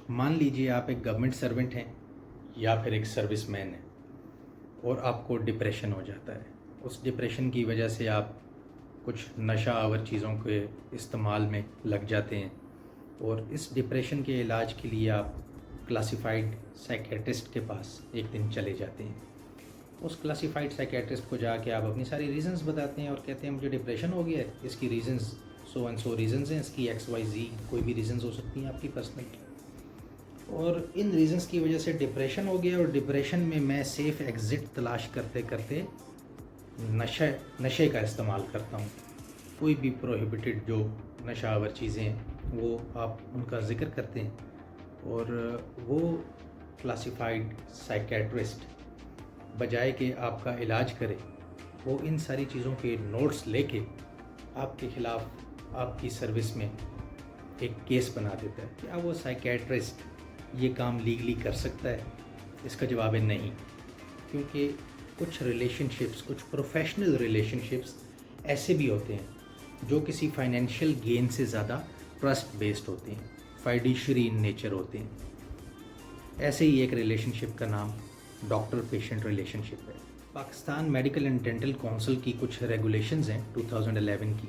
مان لیجیے آپ ایک گورنمنٹ سرونٹ ہیں یا پھر ایک سروس مین ہیں اور آپ کو ڈپریشن ہو جاتا ہے. اس ڈپریشن کی وجہ سے آپ کچھ نشہ آور چیزوں کے استعمال میں لگ جاتے ہیں اور اس ڈپریشن کے علاج کے لیے آپ کلاسیفائڈ سائیکیٹرسٹ کے پاس ایک دن چلے جاتے ہیں. اس کلاسیفائڈ سائیکیٹرسٹ کو جا کے آپ اپنی ساری ریزنز بتاتے ہیں اور کہتے ہیں مجھے ڈپریشن ہو گیا ہے, اس کی reasons so and so reasons ہیں, اس کی XYZ کوئی بھی ریزنز ہو سکتی ہیں آپ کی پرسنل, اور ان ریزنز کی وجہ سے ڈپریشن ہو گیا اور ڈپریشن میں میں سیف ایگزٹ تلاش کرتے کرتے نشے کا استعمال کرتا ہوں. کوئی بھی پروہیبٹڈ جو نشہ آور چیزیں ہیں وہ آپ ان کا ذکر کرتے ہیں اور وہ کلاسیفائڈ سائیکیٹرسٹ بجائے کہ آپ کا علاج کرے وہ ان ساری چیزوں کے نوٹس لے کے آپ کے خلاف آپ کی سروس میں ایک کیس بنا دیتا ہے. کیا وہ سائیکیٹرسٹ یہ کام لیگلی کر سکتا ہے؟ اس کا جواب ہے نہیں, کیونکہ کچھ ریلیشن شپس, کچھ پروفیشنل ریلیشن شپس ایسے بھی ہوتے ہیں جو کسی فائنینشیل گین سے زیادہ ٹرسٹ بیسڈ ہوتے ہیں, فائڈیشری ان نیچر ہوتے ہیں. ایسے ہی ایک ریلیشن شپ کا نام ڈاکٹر پیشنٹ ریلیشن شپ ہے. Pakistan medical and dental council کی کچھ ریگولیشنز ہیں 2011 کی,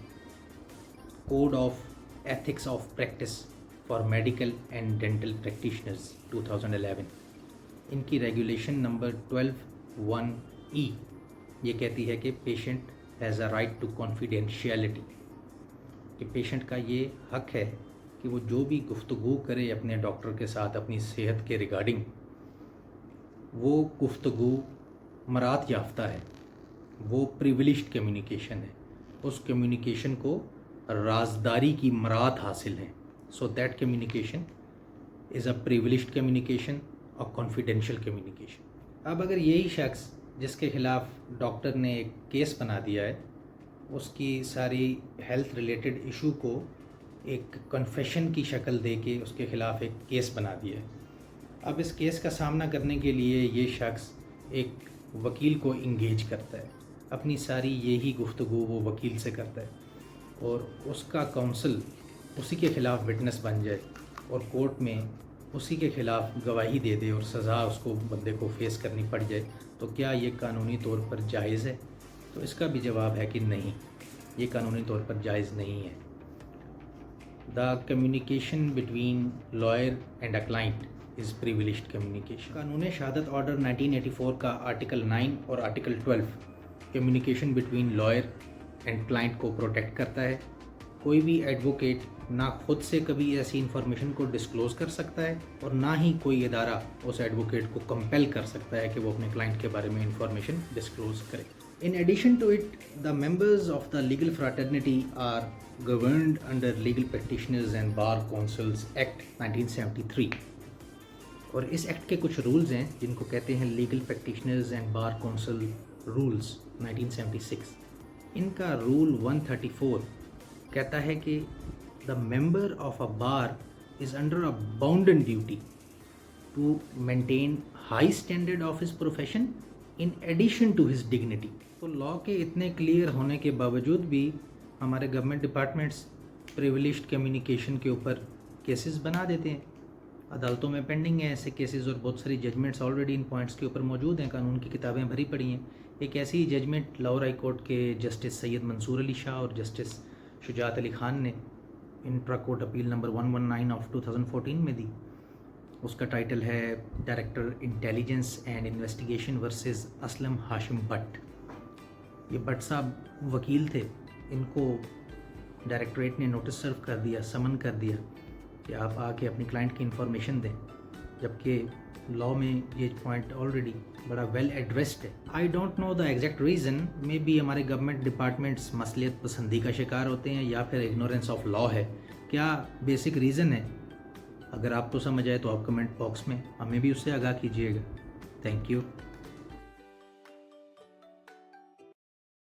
code of ethics of practice for medical and dental practitioners 2011. ان کی ریگولیشن نمبر 12(1)(e) یہ کہتی ہے کہ patient has a right to confidentiality, کہ پیشنٹ کا یہ حق ہے کہ وہ جو بھی گفتگو کرے اپنے ڈاکٹر کے ساتھ اپنی صحت کے ریگارڈنگ, وہ گفتگو مراد یافتہ ہے, وہ پریویلیجڈ کمیونیکیشن ہے, اس کمیونیکیشن کو رازداری کی مراد حاصل ہے. So that communication is a privileged communication اور کانفیڈینشیل کمیونیکیشن. اب اگر یہی شخص جس کے خلاف ڈاکٹر نے ایک کیس بنا دیا ہے, اس کی ساری ہیلتھ ریلیٹڈ ایشو کو ایک کنفیشن کی شکل دے کے اس کے خلاف ایک کیس بنا دیا ہے, اب اس کیس کا سامنا کرنے کے لیے یہ شخص ایک وکیل کو انگیج کرتا ہے, اپنی ساری یہی گفتگو وہ وکیل سے کرتا ہے اور اس کا کونسل اسی کے خلاف وٹنس بن جائے اور کورٹ میں اسی کے خلاف گواہی دے دے اور سزا اس کو بندے کو فیس کرنی پڑ جائے, تو کیا یہ قانونی طور پر جائز ہے؟ تو اس کا بھی جواب ہے کہ نہیں, یہ قانونی طور پر جائز نہیں ہے. The communication between lawyer and a client is privileged communication. قانون شہادت آرڈر 1984 کا آرٹیکل 9 اور article 12 communication between lawyer and client کو پروٹیکٹ کرتا ہے. کوئی بھی ایڈوکیٹ نہ خود سے کبھی ایسی انفارمیشن کو ڈسکلوز کر سکتا ہے اور نہ ہی کوئی ادارہ اس ایڈوکیٹ کو کمپیل کر سکتا ہے کہ وہ اپنے کلائنٹ کے بارے میں انفارمیشن ڈسکلوز کرے. In addition to it, the members of the legal fraternity are governed under Legal Practitioners and Bar Councils Act 1973. اور اس ایکٹ کے کچھ رولز ہیں جن کو کہتے ہیں legal practitioners and bar council rules 1976. ان کا رول 134 کہتا ہے کہ the member of a bar is under a bounden duty to maintain high standard of his profession in addition to his dignity. تو لاء کے اتنے کلیئر ہونے کے باوجود بھی ہمارے گورنمنٹ ڈپارٹمنٹس پریویلیجڈ کمیونیکیشن کے اوپر کیسز بنا دیتے ہیں. عدالتوں میں پینڈنگ ہیں ایسے کیسز اور بہت ساری ججمنٹس آلریڈی ان پوائنٹس کے اوپر موجود ہیں, قانون کی کتابیں بھری پڑی ہیں. ایک ایسی ججمنٹ لاہور ہائی کورٹ کے جسٹس سید منصور علی شاہ اور جسٹس شجاعت علی خان نے intra court appeal number 119 of 2014 میں دی. اس کا ٹائٹل ہے director intelligence and investigation versus Aslam Hashim Butt. یہ بٹ صاحب وکیل تھے, ان کو ڈائریکٹریٹ نے نوٹس سرو کر دیا, سمن کر دیا کہ آپ آ کے اپنی کلائنٹ کی انفارمیشن دیں, جبکہ لاء میں یہ پوائنٹ آلریڈی بڑا ویل ایڈریسڈ ہے. I don't know the exact reason, میں بھی ہمارے گورنمنٹ ڈپارٹمنٹس مصلیت پسندی کا شکار ہوتے ہیں یا پھر اگنورینس آف لاء ہے. کیا بیسک ریزن ہے؟ اگر آپ کو سمجھ آئے تو آپ کمنٹ باکس میں ہمیں بھی اس سے آگاہ کیجیے گا. Thank you.